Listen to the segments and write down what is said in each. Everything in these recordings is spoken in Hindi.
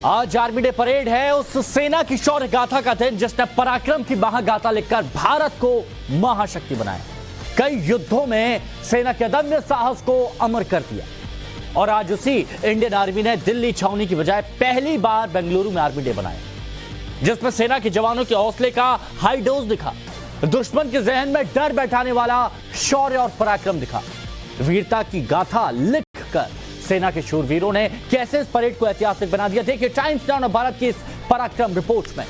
आज आर्मी डे परेड है उस सेना की शौर्य गाथा का दिन जिसने पराक्रम की महागाथा लिखकर भारत को महाशक्ति बनाया। कई युद्धों में सेना के अदम्य साहस को अमर कर दिया और आज उसी इंडियन आर्मी ने दिल्ली छावनी की बजाय पहली बार बेंगलुरु में आर्मी डे बनाया, जिसमें सेना के जवानों के हौसले का हाई डोज दिखा, दुश्मन के जहन में डर बैठाने वाला शौर्य और पराक्रम दिखा। वीरता की गाथा लिखकर सेना के शूरवीरों ने कैसे इस परेड को ऐतिहासिक बना दिया, देखिए टाइम्स नाउ और भारत की इस पराक्रम रिपोर्ट में।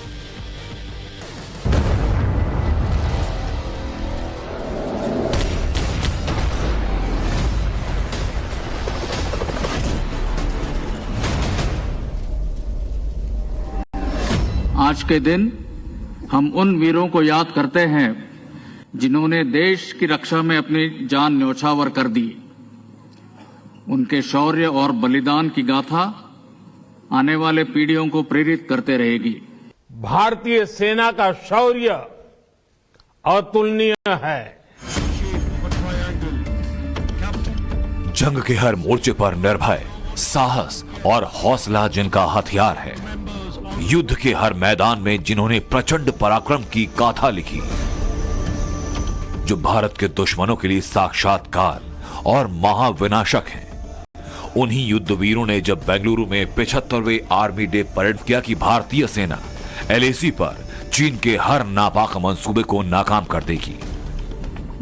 आज के दिन हम उन वीरों को याद करते हैं जिन्होंने देश की रक्षा में अपनी जान न्यौछावर कर दी। उनके शौर्य और बलिदान की गाथा आने वाले पीढ़ियों को प्रेरित करते रहेगी। भारतीय सेना का शौर्य अतुलनीय है। जंग के हर मोर्चे पर निर्भय साहस और हौसला जिनका हथियार है, युद्ध के हर मैदान में जिन्होंने प्रचंड पराक्रम की गाथा लिखी, जो भारत के दुश्मनों के लिए साक्षात्कार और महाविनाशक हैं। उन्हीं युद्धवीरों ने जब बेंगलुरु में 75वें आर्मी डे परेड किया कि भारतीय सेना LAC पर चीन के हर नापाक मंसूबे को नाकाम कर देगी।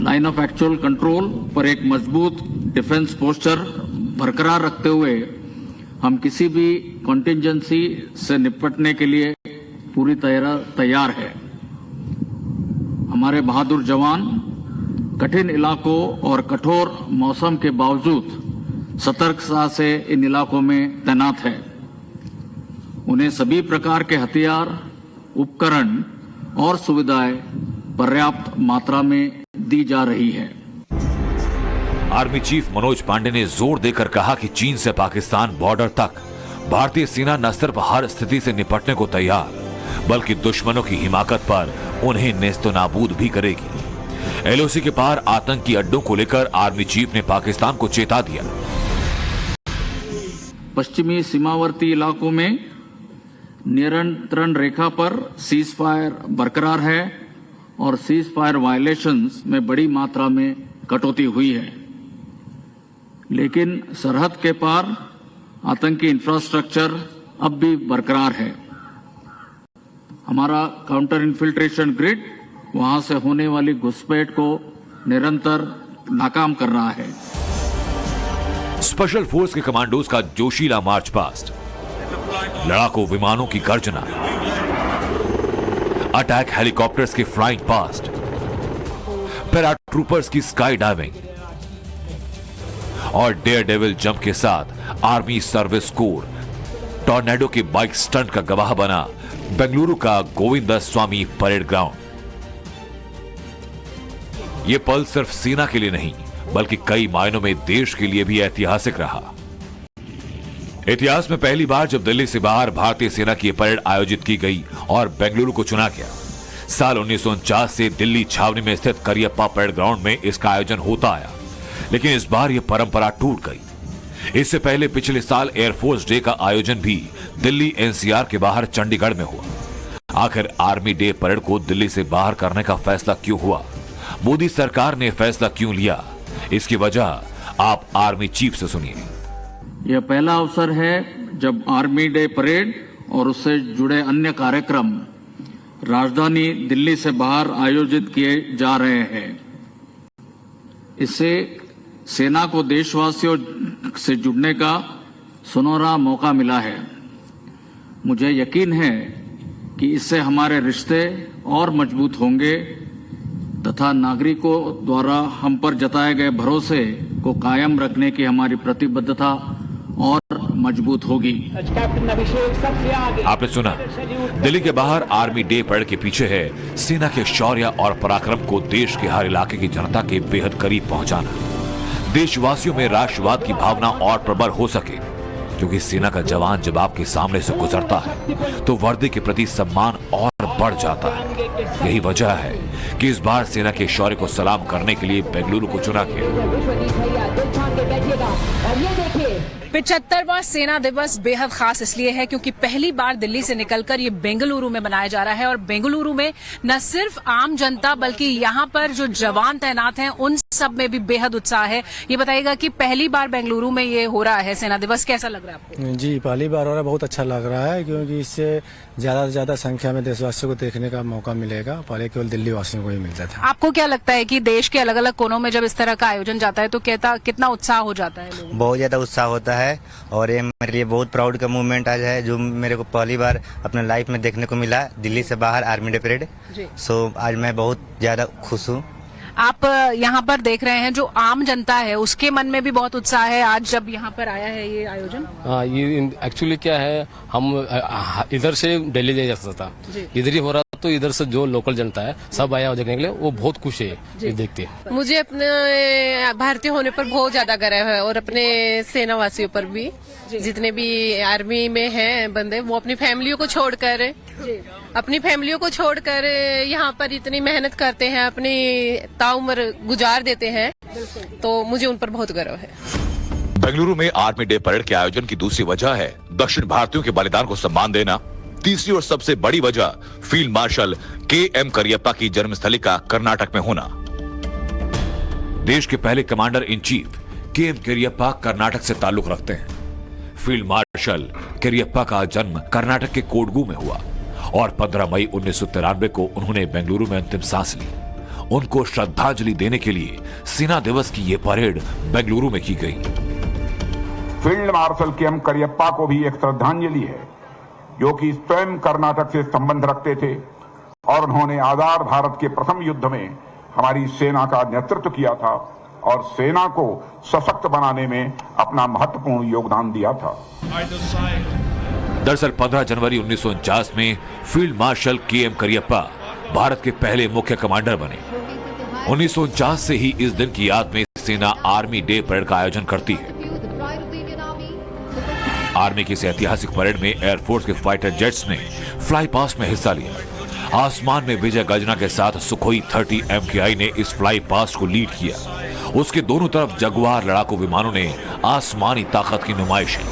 लाइन ऑफ एक्चुअल कंट्रोल पर एक मजबूत डिफेंस पोस्चर बरकरार रखते हुए हम किसी भी कॉन्टिंजेंसी से निपटने के लिए पूरी तैयार है। हमारे बहादुर जवान कठिन इलाकों और कठोर मौसम के बावजूद सतर्कता से इन इलाकों में तैनात है। उन्हें सभी प्रकार के हथियार, उपकरण और सुविधाएं पर्याप्त मात्रा में दी जा रही है। आर्मी चीफ मनोज पांडे ने जोर देकर कहा कि चीन से पाकिस्तान बॉर्डर तक भारतीय सेना न सिर्फ हर स्थिति से निपटने को तैयार, बल्कि दुश्मनों की हिमाकत पर उन्हें नेस्तनाबूद भी करेगी। LOC के पार आतंकी अड्डों को लेकर आर्मी चीफ ने पाकिस्तान को चेता दिया। पश्चिमी सीमावर्ती इलाकों में नियंत्रण रेखा पर सीज फायर बरकरार है और सीज फायर वायलेशंस में बड़ी मात्रा में कटौती हुई है, लेकिन सरहद के पार आतंकी इंफ्रास्ट्रक्चर अब भी बरकरार है। हमारा काउंटर इन्फिल्ट्रेशन ग्रिड वहां से होने वाली घुसपैठ को निरंतर नाकाम कर रहा है। स्पेशल फोर्स के कमांडोज का जोशीला मार्च पास्ट, लड़ाकू विमानों की गर्जना, अटैक हेलीकॉप्टर्स के फ्लाइंग पास्ट, पैराट्रूपर्स की स्काई डाइविंग और डेयर डेविल जंप के साथ आर्मी सर्विस कोर टॉर्नेडो के बाइक स्टंट का गवाह बना बेंगलुरु का गोविंद स्वामी परेड ग्राउंड। यह पल सिर्फ सेना के लिए नहीं, बल्कि कई मायनों में देश के लिए भी ऐतिहासिक रहा। इतिहास में पहली बार जब दिल्ली से बाहर भारतीय सेना की परेड आयोजित की गई और बेंगलुरु को चुना गया। साल 1949 से दिल्ली छावनी में स्थित करियप्पा परेड ग्राउंड में इसका आयोजन होता आया, लेकिन इस बार यह परंपरा टूट गई। इससे पहले पिछले साल एयरफोर्स डे का आयोजन भी दिल्ली NCR के बाहर चंडीगढ़ में हुआ। आखिर आर्मी डे परेड को दिल्ली से बाहर करने का फैसला क्यों हुआ? मोदी सरकार ने फैसला क्यों लिया? इसकी वजह आप आर्मी चीफ से सुनिए। यह पहला अवसर है जब आर्मी डे परेड और उससे जुड़े अन्य कार्यक्रम राजधानी दिल्ली से बाहर आयोजित किए जा रहे हैं। इससे सेना को देशवासियों से जुड़ने का सुनहरा मौका मिला है। मुझे यकीन है कि इससे हमारे रिश्ते और मजबूत होंगे तथा नागरिकों द्वारा हम पर जताए गए भरोसे को कायम रखने की हमारी प्रतिबद्धता और मजबूत होगी। आपने सुना, दिल्ली के बाहर आर्मी डे परेड के पीछे है सेना के शौर्य और पराक्रम को देश के हर इलाके की जनता के बेहद करीब पहुंचाना। देशवासियों में राष्ट्रवाद की भावना और प्रबल हो सके, क्योंकि सेना का जवान जब आपके सामने से गुजरता है तो वर्दी के प्रति सम्मान और बढ़ जाता है। यही वजह है कि इस बार सेना के शौर्य को सलाम करने के लिए बेंगलुरु को चुना गया। 75वां सेना दिवस बेहद खास इसलिए है क्योंकि पहली बार दिल्ली से निकलकर ये बेंगलुरु में मनाया जा रहा है और बेंगलुरु में न सिर्फ आम जनता बल्कि यहाँ पर जो जवान तैनात हैं उन सब में भी बेहद उत्साह है। ये बताइएगा कि पहली बार बेंगलुरु में ये हो रहा है सेना दिवस, कैसा लग रहा है आपको? जी पहली बार हो रहा है, बहुत अच्छा लग रहा है क्योंकि इससे ज्यादा से ज्यादा संख्या में देशवासियों को देखने का मौका मिलेगा। पहले केवल दिल्ली वासियों को ही मिलता था। आपको क्या लगता है कि देश के अलग अलग कोनों में जब इस तरह का आयोजन जाता है तो कितना उत्साह हो जाता है लोगों को? बहुत ज्यादा उत्साह होता है और ये मेरे लिए बहुत प्राउड का मूवमेंट आज है जो मेरे को पहली बार अपने लाइफ में देखने को मिला, दिल्ली से बाहर आर्मी डे परेड। सो आज मैं बहुत ज्यादा खुश हूँ। आप यहाँ पर देख रहे हैं जो आम जनता है उसके मन में भी बहुत उत्साह है आज जब यहाँ पर आया है ये आयोजन। ये एक्चुअली क्या है, हम इधर से दिल्ली ले जा सकता था, इधर ही हो रहा तो इधर से जो लोकल जनता है सब आया देखने के लिए, वो बहुत खुश है ये देखते हैं। मुझे अपने भारतीय होने पर बहुत ज्यादा गर्व है और अपने सेनावासियों पर भी, जितने भी आर्मी में हैं बंदे वो अपनी फैमिलियों को छोड़कर यहाँ पर इतनी मेहनत करते हैं, अपनी ताउम्र गुजार देते हैं, तो मुझे उन पर बहुत गर्व है। बेंगलुरु में आर्मी डे परेड के आयोजन की दूसरी वजह है दक्षिण भारतीयों के बलिदान को सम्मान देना। तीसरी और सबसे बड़ी वजह फील्ड मार्शल के.एम. करियप्पा की जन्मस्थली का कर्नाटक में होना। देश के पहले commander in chief KM. Cariappa Karnataka से ताल्लुक रखते हैं। फील्ड मार्शल करियप्पा का जन्म कर्नाटक के कोडगू में हुआ और 15 मई 1993 को उन्होंने बेंगलुरु में अंतिम सांस ली। उनको श्रद्धांजलि देने के लिए सेना दिवस की यह परेड बेंगलुरु में की गई। Field marshal KM. करियप्पा को भी एक श्रद्धांजलि है जो कि स्वयं कर्नाटक से संबंध रखते थे और उन्होंने आजाद भारत के प्रथम युद्ध में हमारी सेना का नेतृत्व किया था और सेना को सशक्त बनाने में अपना महत्वपूर्ण योगदान दिया था। दरअसल 15 जनवरी 1949 में field marshal KM. Cariappa Bharat के पहले मुख्य कमांडर बने। 1949 से ही इस दिन की याद में सेना आर्मी डे परेड का आयोजन करती है। आर्मी की इस ऐतिहासिक परेड में एयरफोर्स के फाइटर जेट्स ने फ्लाई पास्ट में हिस्सा लिया। आसमान में विजय गर्जना के साथ सुखोई 30 MKI ने इस फ्लाई पास्ट को लीड किया। उसके दोनों तरफ जगुआर लड़ाकू विमानों ने आसमानी ताकत की नुमाइश की।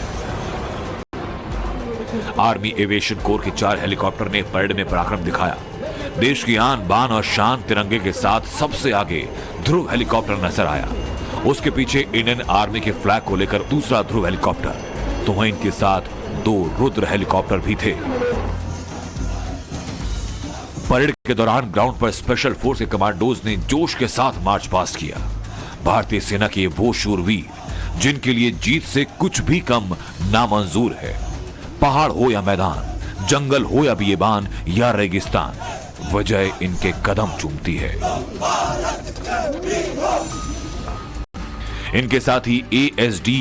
आर्मी एविएशन कोर के 4 हेलीकॉप्टर ने परेड में पराक्रम दिखाया। देश की आन बान और शान तिरंगे के साथ सबसे आगे ध्रुव हेलीकॉप्टर नजर आया। उसके पीछे इंडियन आर्मी के फ्लैग को लेकर दूसरा ध्रुव हेलीकॉप्टर, तो वहीं इनके साथ 2 रुद्र हेलीकॉप्टर भी थे। परेड के दौरान ग्राउंड पर स्पेशल फोर्स के कमांडोज ने जोश के साथ मार्च पास्ट किया। भारतीय सेना के वो शूरवीर जिनके लिए जीत से कुछ भी कम नामंजूर है। पहाड़ हो या मैदान, जंगल हो या बियाबान या रेगिस्तान, वजह इनके कदम चूमती है। इनके साथ ही ASD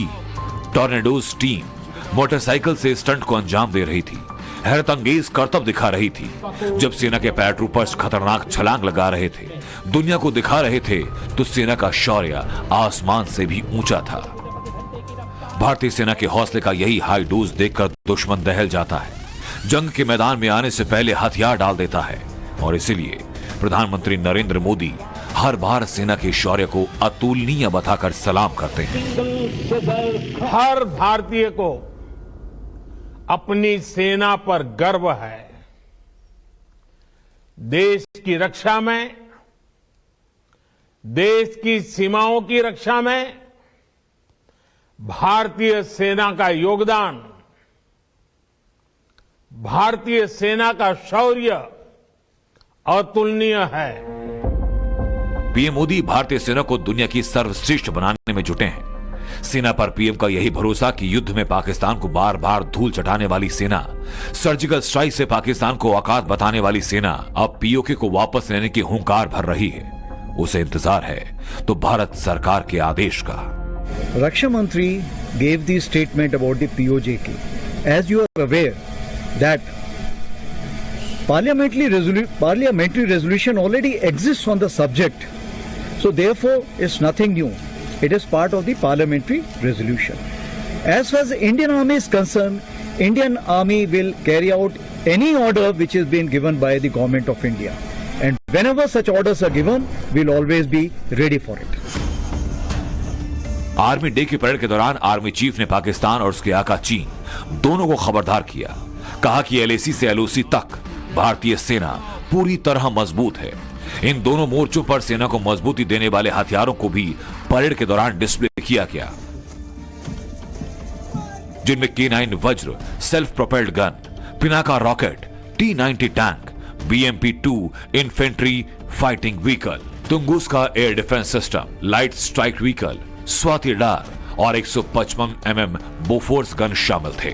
टॉर्नेडोज टीम मोटरसाइकिल से स्टंट को अंजाम दे रही थी। हैरत अंगेज करतब दिखा रही थी। जब सेना के पैराट्रूपर्स खतरनाक छलांग लगा रहे थे, दुनिया को दिखा रहे थे, तो सेना का शौर्य आसमान से भी ऊंचा था। भारतीय सेना के हौसले का यही हाई डोज देखकर दुश्मन दहल जाता है। जंग के मैदान में आने से पहले हथियार डाल देता है और इसीलिए प्रधानमंत्री नरेंद्र मोदी हर बार सेना के शौर्य को अतुलनीय बताकर सलाम करते हैं। हर भारतीय को अपनी सेना पर गर्व है। देश की रक्षा में, देश की सीमाओं की रक्षा में भारतीय सेना का योगदान, भारतीय सेना का शौर्य अतुलनीय है। पीएम मोदी भारतीय सेना को दुनिया की सर्वश्रेष्ठ बनाने में जुटे हैं। सेना पर पीएम का यही भरोसा कि युद्ध में पाकिस्तान को बार बार धूल चटाने वाली सेना, सर्जिकल स्ट्राइक से पाकिस्तान को औकात बताने वाली सेना अब पीओके को वापस लेने की हुंकार भर रही है। उसे इंतजार है तो भारत सरकार के आदेश का। रक्षा मंत्री gave the statement about the POJK. As you are aware that parliamentary resolution already exists on the subject, so therefore it's nothing new. It is part of the parliamentary resolution. As far as the Indian Army is concerned, Indian Army will carry out any order which is being given by the government of India, and whenever such orders are given, we'll always be ready for it. Army day की परेड के दौरान आर्मी चीफ ने पाकिस्तान और उसके आका चीन दोनों को खबरदार किया। कहा कि एलएसी से एलओसी तक भारतीय सेना पूरी तरह मजबूत है। इन दोनों मोर्चों पर सेना को मजबूती देने वाले हथियारों को भी परेड के दौरान डिस्प्ले किया गया, जिनमें K9 Vajra self propelled gun, Pinaka rocket, T-90 tank, BMP-2 infantry fighting vehicle, Tunguska air defence system, light strike vehicle, Swathi डार और 155 mm बोफोर्स गन शामिल थे।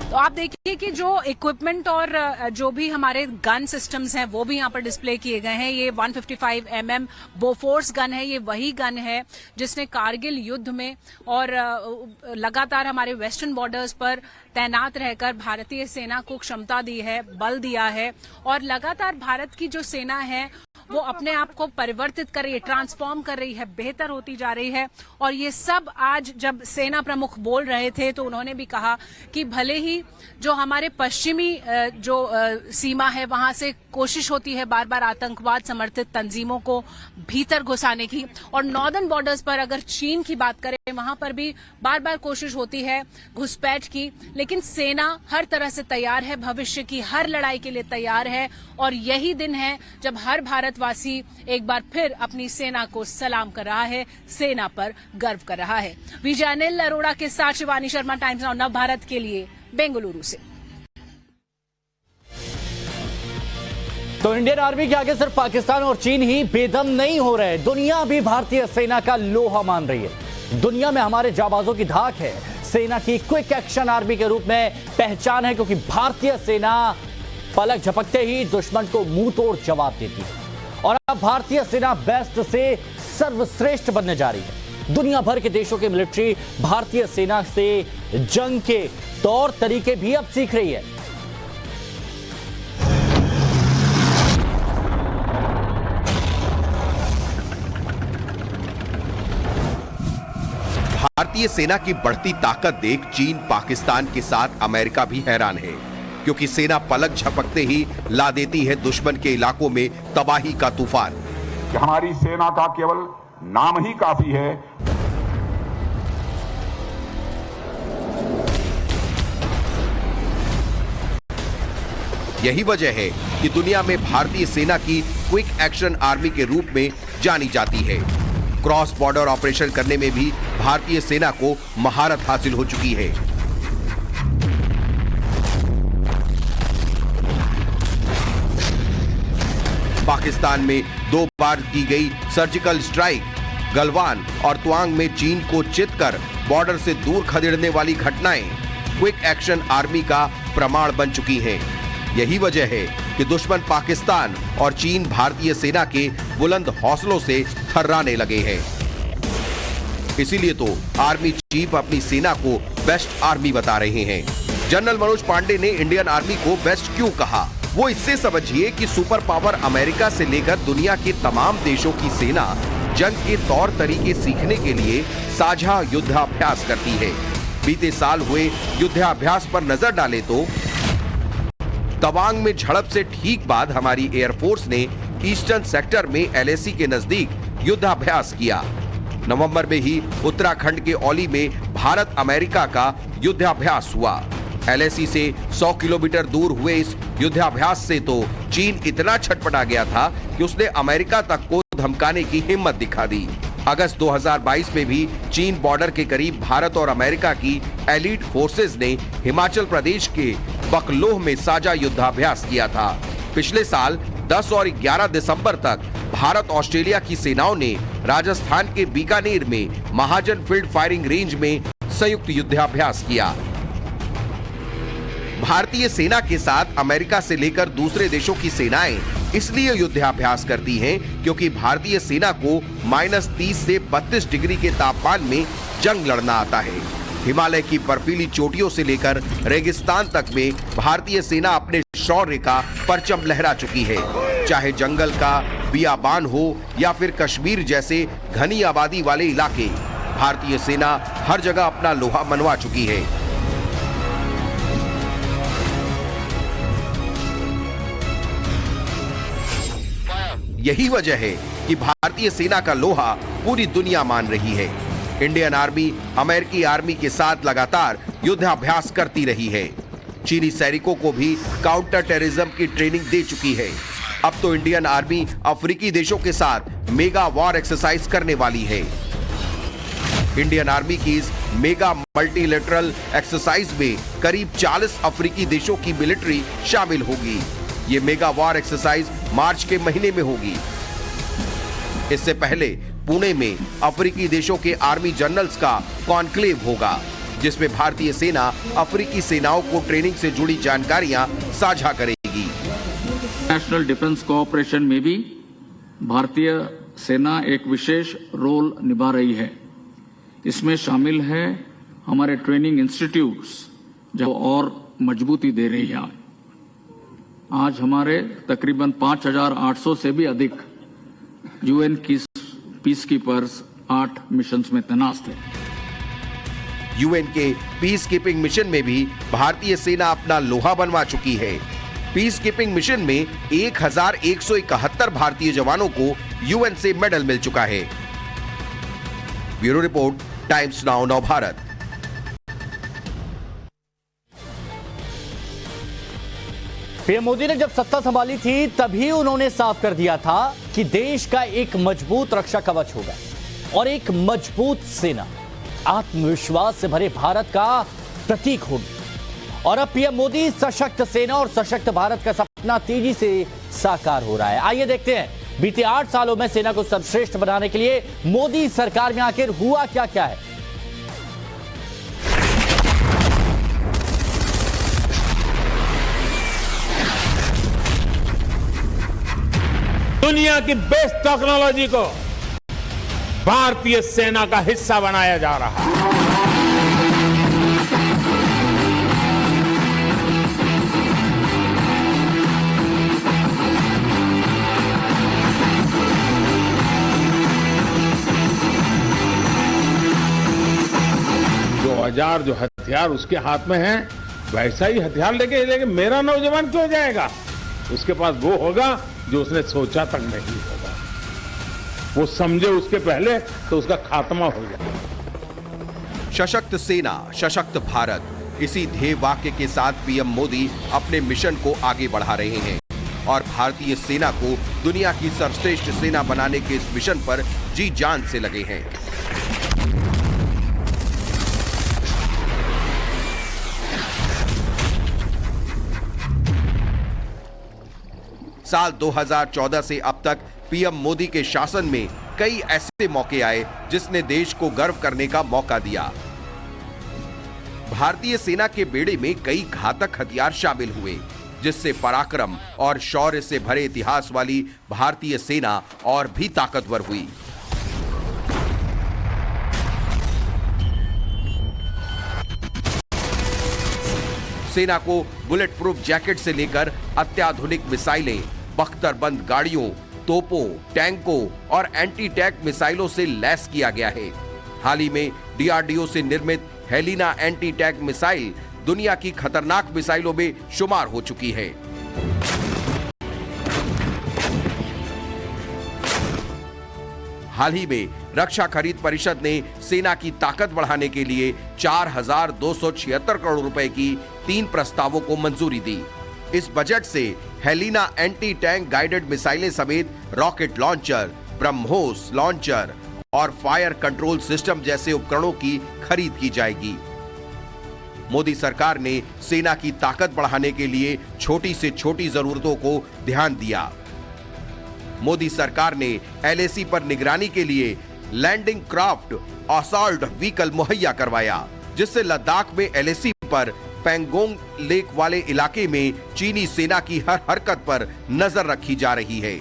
तो आप देखिए कि जो इक्विपमेंट और जो भी हमारे गन सिस्टम्स हैं वो भी यहाँ पर डिस्प्ले किए गए हैं। ये 155 mm बोफोर्स गन है। ये वही गन है जिसने कारगिल युद्ध में और लगातार हमारे वेस्टर्न बॉर्डर्स पर तैनात रहकर भारतीय सेना को क्षमता दी है, बल दिया है और लगातार भारत की जो सेना है वो अपने आप को परिवर्तित कर रही है, ट्रांसफॉर्म कर रही है, बेहतर होती जा रही है। और ये सब आज जब सेना प्रमुख बोल रहे थे तो उन्होंने भी कहा कि भले ही जो हमारे पश्चिमी जो सीमा है वहां से कोशिश होती है बार बार आतंकवाद समर्थित तंजीमों को भीतर घुसाने की, और नॉर्दर्न बॉर्डर्स पर अगर चीन की बात करें वहां पर भी बार बार कोशिश होती है घुसपैठ की, लेकिन सेना हर तरह से तैयार है, भविष्य की हर लड़ाई के लिए तैयार है। और यही दिन है जब हर भारतवासी एक बार फिर अपनी सेना को सलाम कर रहा है, सेना पर गर्व कर रहा है। विजय अनिल अरोड़ा के साथ शिवानी शर्मा, टाइम्स नाउ नव भारत के लिए, बेंगलुरु से। तो इंडियन आर्मी के आगे सिर्फ पाकिस्तान और चीन ही बेदम नहीं हो रहे, दुनिया भी भारतीय सेना का लोहा मान रही है। दुनिया में हमारे जाबाजों की धाक है, सेना की क्विक एक्शन आर्मी के रूप में पहचान है, क्योंकि भारतीय सेना पलक झपकते ही दुश्मन को मुंह तोड़ जवाब देती है। और अब भारतीय सेना बेस्ट से सर्वश्रेष्ठ बनने जा रही है। दुनिया भर के देशों की मिलिट्री भारतीय सेना से जंग के तौर तरीके भी अब सीख रही है। भारतीय सेना की बढ़ती ताकत देख चीन, पाकिस्तान के साथ अमेरिका भी हैरान है, क्योंकि सेना पलक झपकते ही ला देती है दुश्मन के इलाकों में तबाही का तूफान। हमारी सेना का केवल नाम ही काफी है। यही वजह है कि दुनिया में भारतीय सेना की क्विक एक्शन आर्मी के रूप में जानी जाती है। क्रॉस बॉर्डर ऑपरेशन करने में भी भारतीय सेना को महारत हासिल हो चुकी है। पाकिस्तान में 2 बार की गई सर्जिकल स्ट्राइक, गलवान और त्वांग में चीन को चित कर बॉर्डर से दूर खदेड़ने वाली घटनाएं क्विक एक्शन आर्मी का प्रमाण बन चुकी हैं। यही वजह है कि दुश्मन पाकिस्तान और चीन भारतीय सेना के बुलंद हौसलों से थर्राने लगे हैं। इसीलिए तो आर्मी चीफ अपनी सेना को बेस्ट आर्मी बता रहे हैं। जनरल मनोज पांडे ने इंडियन आर्मी को बेस्ट क्यों कहा, वो इससे समझिए कि सुपर पावर अमेरिका से लेकर दुनिया के तमाम देशों की सेना जंग के तौर तरीके सीखने के लिए साझा युद्धाभ्यास करती है। बीते साल हुए युद्धाभ्यास पर नजर डालें तो तवांग में झड़प से ठीक बाद हमारी एयरफोर्स ने ईस्टर्न सेक्टर में एलएसी के नजदीक युद्धाभ्यास किया। नवंबर में ही उत्तराखंड के औली में भारत अमेरिका का युद्धाभ्यास हुआ। एलएसी से 100 किलोमीटर दूर हुए इस युद्धाभ्यास से तो चीन इतना छटपटा गया था कि उसने अमेरिका तक को धमकाने की हिम्मत दिखा दी। अगस्त 2022 में भी चीन बॉर्डर के करीब भारत और अमेरिका की एलीट फोर्सेज ने हिमाचल प्रदेश के बकलोह में साझा युद्धाभ्यास किया था। पिछले साल 10 और 11 दिसंबर तक भारत ऑस्ट्रेलिया की सेनाओं ने राजस्थान के बीकानेर में महाजन फील्ड फायरिंग रेंज में संयुक्त युद्धाभ्यास किया। भारतीय सेना के साथ अमेरिका से लेकर दूसरे देशों की सेनाएं इसलिए युद्धाभ्यास करती हैं क्योंकि भारतीय सेना को -30 से 32 डिग्री के तापमान में जंग लड़ना आता है। हिमालय की बर्फीली चोटियों से लेकर रेगिस्तान तक में भारतीय सेना अपने शौर्य का परचम लहरा चुकी है। चाहे जंगल का बियाबान हो या फिर कश्मीर जैसे घनी आबादी वाले इलाके, भारतीय सेना हर जगह अपना लोहा मनवा चुकी है। यही वजह है कि भारतीय सेना का लोहा पूरी दुनिया मान रही है। इंडियन आर्मी अमेरिकी आर्मी के साथ लगातार युद्धाभ्यास करती रही है। चीनी सैनिकों को भी काउंटर टेररिज्म की ट्रेनिंग दे चुकी है। अब तो इंडियन आर्मी अफ्रीकी देशों के साथ मेगा वॉर एक्सरसाइज करने वाली है। इंडियन आर्मी की इस मेगा मल्टीलेटरल एक्सरसाइज में करीब 40 अफ्रीकी देशों की मिलिट्री शामिल होगी। ये मेगा वॉर एक्सरसाइज मार्च के महीने में होगी। इससे पहले पुणे में अफ्रीकी देशों के आर्मी जनरल्स का कॉन्क्लेव होगा, जिसमें भारतीय सेना अफ्रीकी सेनाओं को ट्रेनिंग से जुड़ी जानकारियां साझा करेगी। नेशनल डिफेंस कोऑपरेशन में भी भारतीय सेना एक विशेष रोल निभा रही है। इसमें शामिल है हमारे ट्रेनिंग इंस्टीट्यूट्स जो और मजबूती दे रही है। आज हमारे तकरीबन 5,800 से भी अधिक यूएन की पीस कीपर्स 8 मिशंस में तैनात थे। यूएन के पीस कीपिंग मिशन में भी भारतीय सेना अपना लोहा बनवा चुकी है। पीस कीपिंग मिशन में 1,171 भारतीय जवानों को यूएन से मेडल मिल चुका है। ब्यूरो रिपोर्ट, टाइम्स नाउ नव भारत। पीएम मोदी ने जब सत्ता संभाली थी तभी उन्होंने साफ कर दिया था कि देश का एक मजबूत रक्षा कवच होगा और एक मजबूत सेना आत्मविश्वास से भरे भारत का प्रतीक होगी। और अब पीएम मोदी सशक्त सेना और सशक्त भारत का सपना तेजी से साकार हो रहा है। आइए देखते हैं बीते 8 सालों में सेना को सर्वश्रेष्ठ बनाने के लिए मोदी सरकार में आखिर हुआ क्या क्या है। दुनिया की बेस्ट टेक्नोलॉजी को भारतीय सेना का हिस्सा बनाया जा रहा है। जो हथियार उसके हाथ में है वैसा ही हथियार लेके मेरा नौजवान क्यों जाएगा? उसके पास वो होगा जो उसने सोचा तक नहीं होगा। वो समझे उसके पहले तो उसका खात्मा हो जाए। सशक्त सेना, सशक्त भारत, इसी ध्येय वाक्य के साथ पीएम मोदी अपने मिशन को आगे बढ़ा रहे हैं और भारतीय सेना को दुनिया की सर्वश्रेष्ठ सेना बनाने के इस मिशन पर जी जान से लगे हैं। साल 2014 से अब तक पीएम मोदी के शासन में कई ऐसे मौके आए जिसने देश को गर्व करने का मौका दिया। भारतीय सेना के बेड़े में कई घातक हथियार शामिल हुए, जिससे पराक्रम और शौर्य से भरे इतिहास वाली भारतीय सेना और भी ताकतवर हुई। सेना को बुलेट प्रूफ जैकेट से लेकर अत्याधुनिक मिसाइलें, बख्तरबंद गाड़ियों, तोपों, टैंकों और एंटी टैंक मिसाइलों से लैस किया गया है। हाल ही में डीआरडीओ से निर्मित हेलिना एंटी टैंक मिसाइल दुनिया की खतरनाक मिसाइलों में शुमार हो चुकी है। हाल ही में रक्षा खरीद परिषद ने सेना की ताकत बढ़ाने के लिए 4,276 करोड़ रुपए की 3 प्रस्तावों को मंजूरी दी। इस बजट से हेलिना एंटी टैंक गाइडेड मिसाइलें समेत रॉकेट लॉन्चर, ब्रह्मोस लॉन्चर और फायर कंट्रोल सिस्टम जैसे उपकरणों की खरीद की जाएगी। मोदी सरकार ने सेना की ताकत बढ़ाने के लिए छोटी से छोटी जरूरतों को ध्यान दिया। मोदी सरकार ने एलएसी पर निगरानी के लिए लैंडिंग क्राफ्ट असॉल्ट व्हीकल मुहैया करवाया, जिससे लद्दाख में एलएसी पर पैंगोंग लेक वाले इलाके में चीनी सेना की हर हरकत पर नजर रखी जा रही है।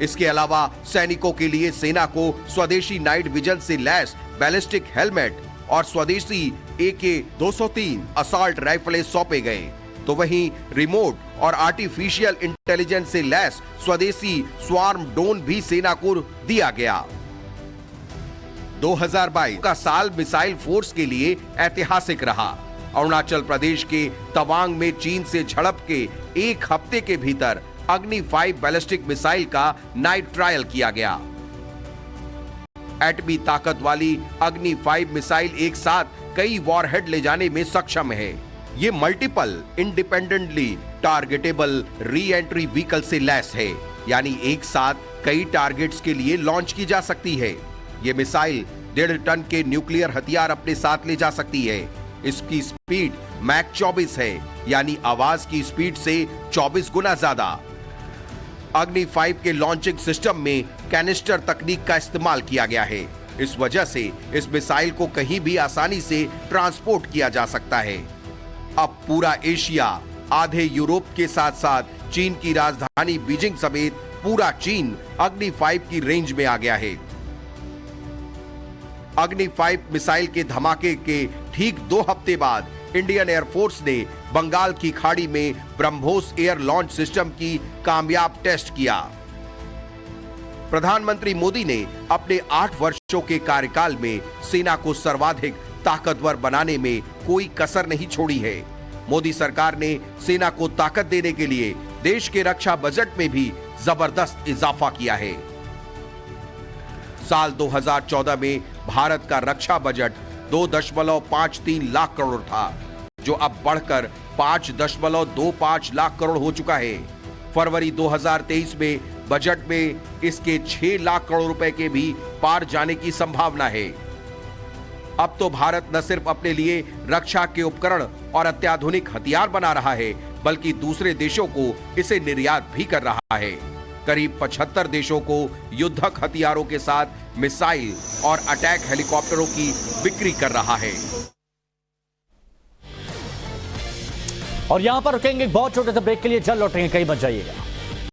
इसके अलावा सैनिकों के लिए सेना को स्वदेशी नाइट विजन से लैस बैलिस्टिक हेलमेट और स्वदेशी AK-203 असॉल्ट राइफलें सौंपे गए, तो वहीं रिमोट और आर्टिफिशियल इंटेलिजेंस से लैस स्वदेशी स्वार्म ड्रोन भी सेना को दिया गया। 2022 का साल मिसाइल फोर्स के लिए ऐतिहासिक रहा। अरुणाचल प्रदेश के तवांग में चीन से झड़प के 1 हफ्ते के भीतर अग्नि 5 बैलिस्टिक मिसाइल का नाइट ट्रायल किया गया। एटमी ताकत वाली अग्नि 5 मिसाइल एक साथ कई वॉरहेड ले जाने में सक्षम है। ये multiple independently targetable re entry vehicle से लैस है, यानी एक साथ कई टारगेट्स के लिए लॉन्च की जा सकती है। ये मिसाइल 1.5 टन के न्यूक्लियर हथियार अपने साथ ले जा सकती है। इसकी स्पीड मैक 24 है, यानी आवाज की स्पीड से 24 गुना ज्यादा। अग्नि 5 के लॉन्चिंग सिस्टम में कैनिस्टर तकनीक का इस्तेमाल किया गया है। इस वजह से इस मिसाइल को कहीं भी आसानी से ट्रांसपोर्ट किया जा सकता है। अब पूरा एशिया, आधे यूरोप के साथ साथ चीन की राजधानी बीजिंग समेत पूरा चीन अग्नि 5 की रेंज में आ गया है। अग्नि 5 मिसाइल के धमाके के ठीक 2 हफ्ते बाद इंडियन एयरफोर्स ने बंगाल की खाड़ी में ब्रह्मोस एयर लॉन्च सिस्टम की कामयाब टेस्ट किया। प्रधानमंत्री मोदी ने अपने 8 वर्षों के कार्यकाल में सेना को सर्वाधिक ताकतवर बनाने में कोई कसर नहीं छोड़ी है। मोदी सरकार ने सेना को ताकत देने के लिए देश के रक्षा बजट में भी जबरदस्त इजाफा किया है। साल 2014 में भारत का रक्षा बजट 2.53 लाख करोड़ था, जो अब बढ़कर 5.25 लाख करोड़ हो चुका है। फरवरी 2023 में बजट में इसके 6 लाख करोड़ रुपए के भी पार जाने की संभावना है। अब तो भारत न सिर्फ अपने लिए रक्षा के उपकरण और अत्याधुनिक हथियार बना रहा है, बल्कि दूसरे देशों को इसे निर्यात भी कर रहा है। करीब 75 देशों को युद्धक हथियारों के साथ मिसाइल और अटैक हेलीकॉप्टरों की बिक्री कर रहा है। और यहां पर रुकेंगे बहुत छोटे से ब्रेक के लिए, जल्द लौटेंगे, कहीं मत जाइएगा।